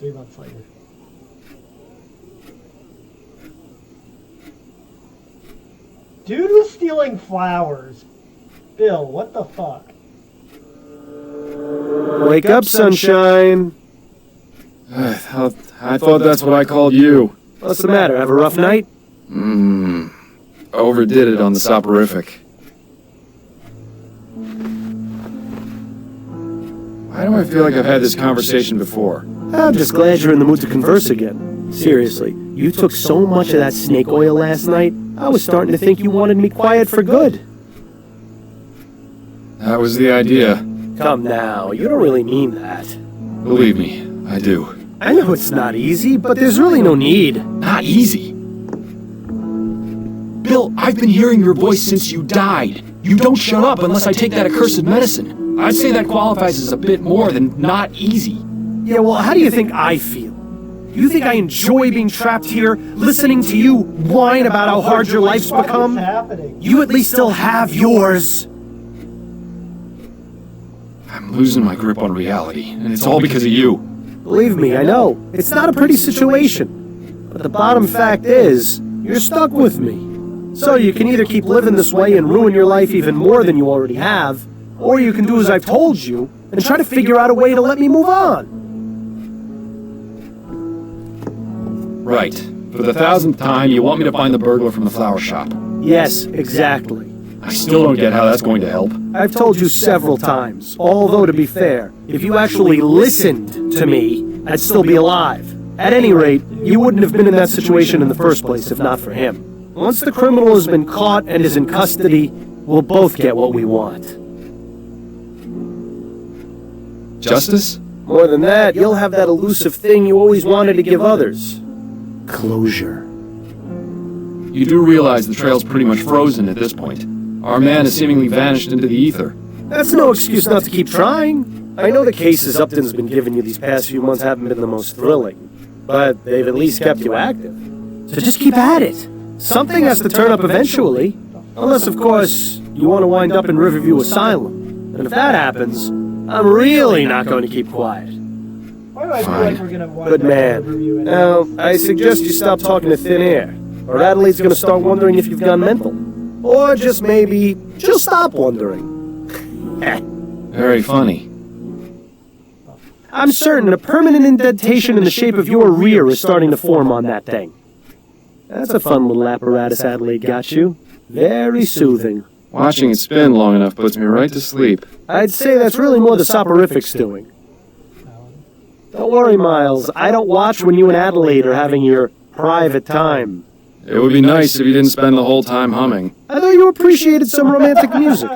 3 months later. Dude was stealing flowers. Bill, what the fuck? Wake up, sunshine. I thought that's what I called you. What's the matter? Have a rough night? Overdid it on the soporific. Why do I feel like I've had this conversation before? I'm just glad you're in the mood to converse again. Seriously, you took so much of that snake oil last night, I was starting to think you wanted me quiet for good. That was the idea. Come now, you don't really mean that. Believe me, I do. I know it's not easy, but there's really no need. Not easy. Bill, I've been hearing your voice since you died. You don't shut up unless I take that accursed medicine. I'd say that qualifies as a bit more than not easy. Yeah, well, how do you think I feel? You think I enjoy being trapped here, listening to you whine about how hard your life's become? What is happening? You at least still have yours. I'm losing my grip on reality, and it's all because of you. Believe me, I know. It's not a pretty situation. But the bottom fact is, you're stuck with me. So you can either keep living this way and ruin your life even more than you already have, or you can do as I've told you and try to figure out a way to let me move on. Right. For the 1000th time, you want me to find the burglar from the flower shop. Yes, exactly. I still don't get how that's going to help. I've told you several times, although to be fair, if you actually listened to me, I'd still be alive. At any rate, you wouldn't have been in that situation in the first place if not for him. Once the criminal has been caught and is in custody, we'll both get what we want. Justice? More than that, you'll have that elusive thing you always wanted to give others. Closure. You do realize the trail's pretty much frozen at this point. Our man has seemingly vanished into the ether. That's no excuse not to keep trying. I know the cases Upton's been giving you these past few months haven't been the most thrilling, but they've at least kept you active. So just keep at it. Something has to turn up eventually. Unless, of course, you want to wind up in Riverview Asylum. And if that happens, I'm really not going to keep quiet. Why do I feel like we're gonna wind Good up man. in Riverview anyway? Now, I suggest you stop talking to thin air, or Adelaide's going to start wondering if you've gone mental. Or just maybe, she'll stop wondering. Very funny. I'm certain a permanent indentation in the shape of your rear is starting to form on that thing. That's a fun little apparatus Adelaide got you. Very soothing. Watching it spin long enough puts me right to sleep. I'd say that's really more the soporific's doing. Don't worry, Miles. I don't watch when you and Adelaide are having your private time. It would be nice if you didn't spend the whole time humming. I thought you appreciated some romantic music.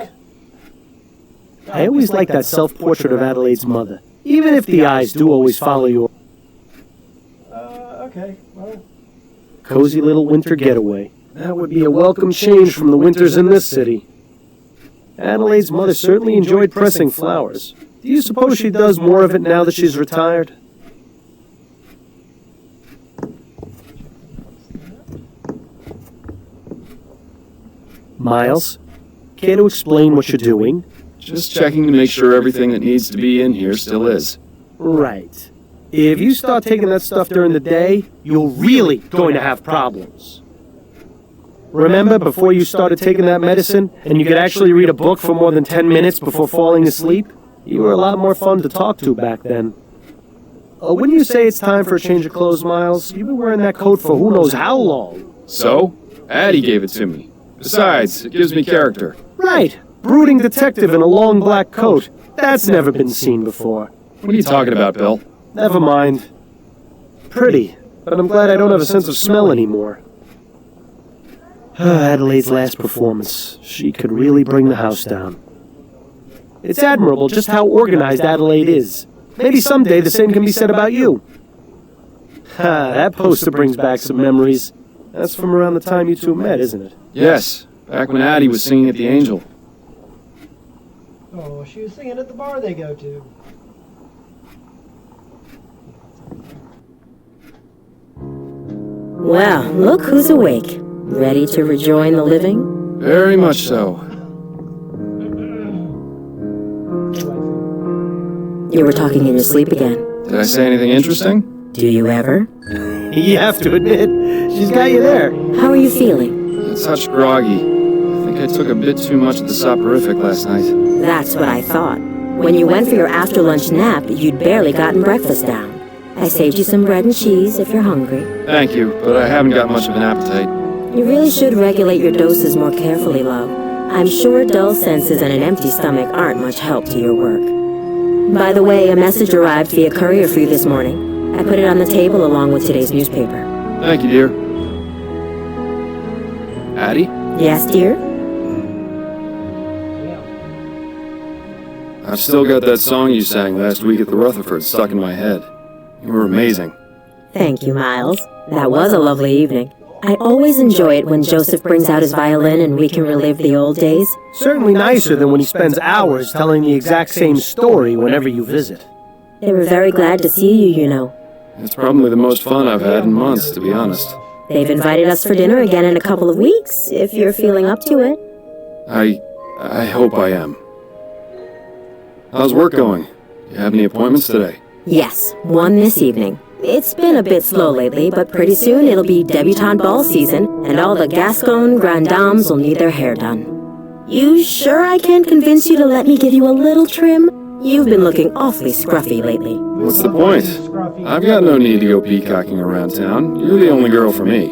I always like that self-portrait of Adelaide's mother, even if the eyes do always follow you. Okay, well... Cozy little winter getaway. That would be a welcome change from the winters in this city. Adelaide's mother certainly enjoyed pressing flowers. Do you suppose she does more of it now that she's retired? Miles, care to explain what you're doing? Just checking to make sure everything that needs to be in here still is. Right. If you start taking that stuff during the day, you're really going to have problems. Remember before you started taking that medicine, and you could actually read a book for more than 10 minutes before falling asleep? You were a lot more fun to talk to back then. Wouldn't you say it's time for a change of clothes, Miles? You've been wearing that coat for who knows how long. So? Addie gave it to me. Besides, it gives me character. Right. Brooding detective in a long black coat. That's never been seen before. What are you talking about, Bill? Never mind. Pretty, but I'm glad I don't have a sense of smell anymore. Adelaide's last performance. She could really bring the house down. It's admirable just how organized Adelaide is. Maybe someday the same can be said about you. That poster brings back some memories. That's from around the time you two met, isn't it? Yes, back when Addie was singing at the Angel. Oh, she was singing at the bar they go to. Well, look who's awake. Ready to rejoin the living? Very much so. You were talking in your sleep again. Did I say anything interesting? Do you ever? You have to admit, she's got you there. How are you feeling? A touch groggy. I think I took a bit too much of the soporific last night. That's what I thought. When you went for your after-lunch nap, you'd barely gotten breakfast down. I saved you some bread and cheese if you're hungry. Thank you, but I haven't got much of an appetite. You really should regulate your doses more carefully, love. I'm sure dull senses and an empty stomach aren't much help to your work. By the way, a message arrived via courier for you this morning. I put it on the table along with today's newspaper. Thank you, dear. Addie? Yes, dear? I've still got that song you sang last week at the Rutherford stuck in my head. You were amazing. Thank you, Miles. That was a lovely evening. I always enjoy it when Joseph brings out his violin and we can relive the old days. Certainly nicer than when he spends hours telling the exact same story whenever you visit. They were very glad to see you, you know. It's probably the most fun I've had in months, to be honest. They've invited us for dinner again in a couple of weeks, if you're feeling up to it. I hope I am. How's work going? You have any appointments today? Yes, one this evening. It's been a bit slow lately, but pretty soon it'll be debutante ball season, and all the Gascon grand dames will need their hair done. You sure I can't convince you to let me give you a little trim? You've been looking awfully scruffy lately. What's the point? I've got no need to go peacocking around town. You're the only girl for me.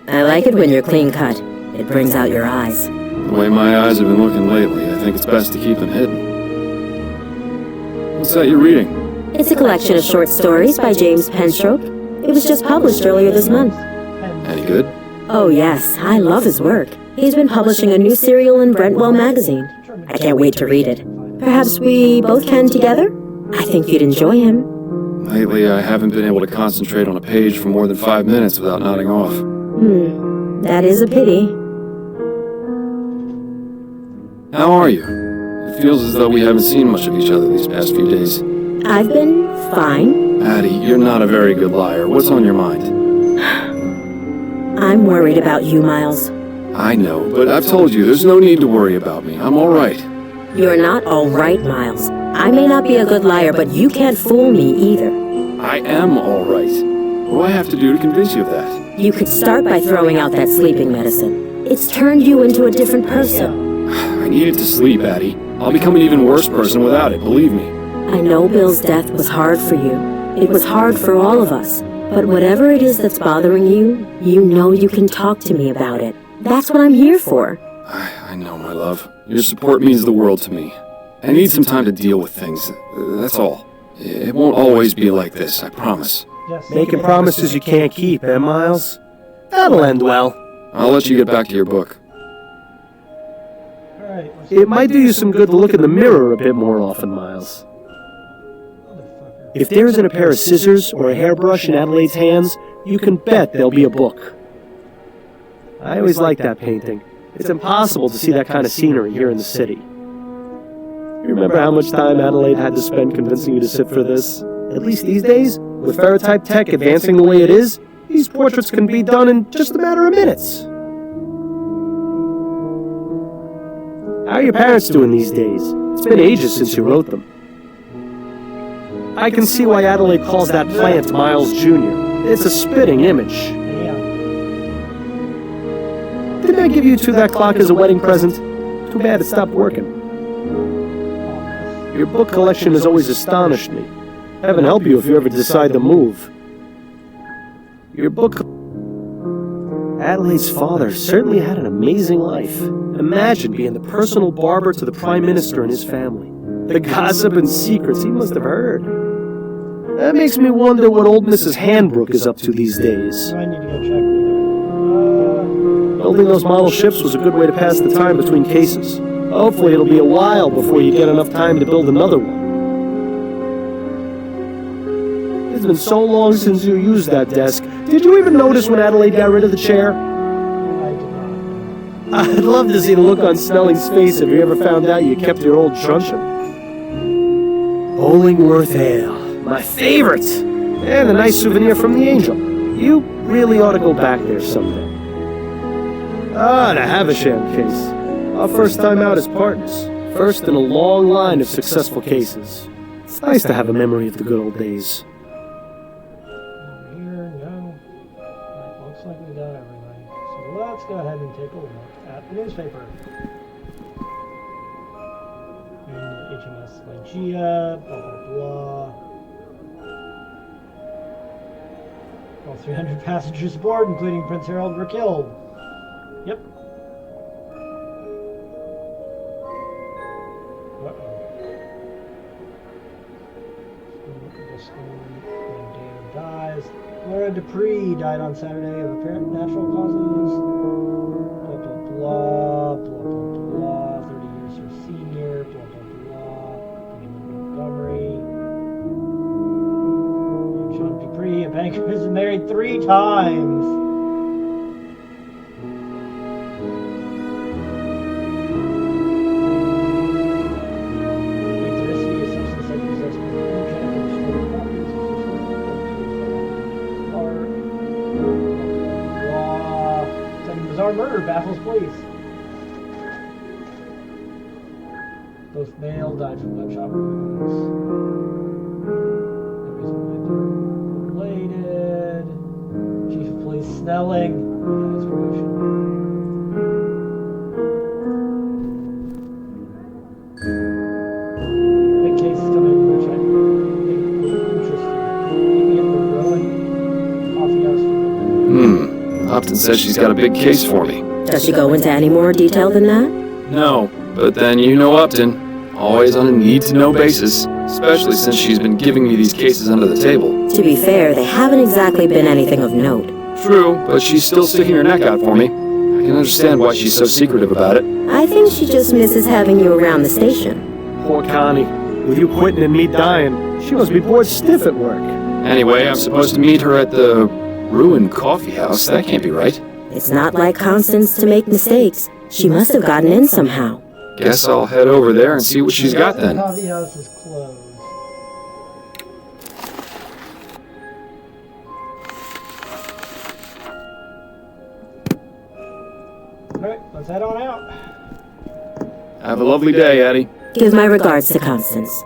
I like it when you're clean cut. It brings out your eyes. The way my eyes have been looking lately, I think it's best to keep them hidden. What's that you're reading? It's a collection of short stories by James Penstroke. It was just published earlier this month. Any good? Oh yes, I love his work. He's been publishing a new serial in Brentwell magazine. I can't wait to read it. Perhaps we both can together? I think you'd enjoy him. Lately, I haven't been able to concentrate on a page for more than 5 minutes without nodding off. That is a pity. How are you? It feels as though we haven't seen much of each other these past few days. I've been fine. Addie, you're not a very good liar. What's on your mind? I'm worried about you, Miles. I know, but I've told you, there's no need to worry about me. I'm all right. You're not all right, Miles. I may not be a good liar, but you can't fool me either. I am all right. What do I have to do to convince you of that? You could start by throwing out that sleeping medicine. It's turned you into a different person. I needed to sleep, Addie. I'll become an even worse person without it, believe me. I know Bill's death was hard for you. It was hard for all of us. But whatever it is that's bothering you, you know you can talk to me about it. That's what I'm here for. I know, my love. Your support means the world to me. I need some time to deal with things. That's all. It won't always be like this, I promise. Making promises you can't keep, eh, Miles? That'll end well. I'll let you get back to your book. It might do you some good to look in the mirror a bit more often, Miles. If there isn't a pair of scissors or a hairbrush in Adelaide's hands, you can bet there'll be a book. I always liked that painting. It's impossible to see that kind of scenery here in the city. You remember how much time Adelaide had to spend convincing you to sit for this? At least these days, with ferrotype tech advancing the way it is, these portraits can be done in just a matter of minutes. How are your parents doing these days? It's been ages since you wrote them. I can see why Adelaide calls that plant Miles Jr. It's a spitting image. Didn't I give you two that clock as a wedding present? Too bad it stopped working. Your book collection has always astonished me. Heaven help you if you ever decide to move. Your book... Adelaide's father certainly had an amazing life. Imagine being the personal barber to the Prime Minister and his family. The gossip and secrets he must have heard. That makes me wonder what old Mrs. Handbrook is up to these days. I need to go check with her. Building those model ships was a good way to pass the time between cases. Hopefully it'll be a while before you get enough time to build another one. It's been so long since you used that desk. Did you even notice when Adelaide got rid of the chair? I did not. I'd love to see the look on Snelling's face if you ever found out you kept your old truncheon. Bollingworth Ale, my favorite! And a nice souvenir from the Angel. You really ought to go back there someday. Ah, the Havisham case. Our first time out as partners. First in a long line of successful cases. It's nice to have a memory of the good old days. let's go ahead and take a look at the newspaper. HMS Lygia, blah blah blah. All 300 passengers aboard, including Prince Harold, were killed. Yep. Dies. Laura Dupree died on Saturday of apparent natural causes. Blah blah blah. Blah blah blah. 30 years her senior. Blah blah blah. Benjamin Montgomery. John Dupree, a banker, has been married 3 times. Murder baffles police. Both male died from gunshot wounds. No reason why they're related. Chief of Police Snelling. Yeah, his promotion. Big case is coming, which I think will be interesting. Maybe at the Rowan Coffee House for the Upton says she's got a big case for me. Does she go into any more detail than that? No, but then you know Upton. Always on a need-to-know basis, especially since she's been giving me these cases under the table. To be fair, they haven't exactly been anything of note. True, but she's still sticking her neck out for me. I can understand why she's so secretive about it. I think she just misses having you around the station. Poor Connie. With you quitting and me dying, she must be bored stiff at work. Anyway, I'm supposed to meet her at the Ruined Coffee House. That can't be right. It's not like Constance to make mistakes. She must have gotten in somehow. Guess I'll head over there and see what she's got then. The coffee house is closed. Alright, let's head on out. Have a lovely day, Addie. Give my regards to Constance.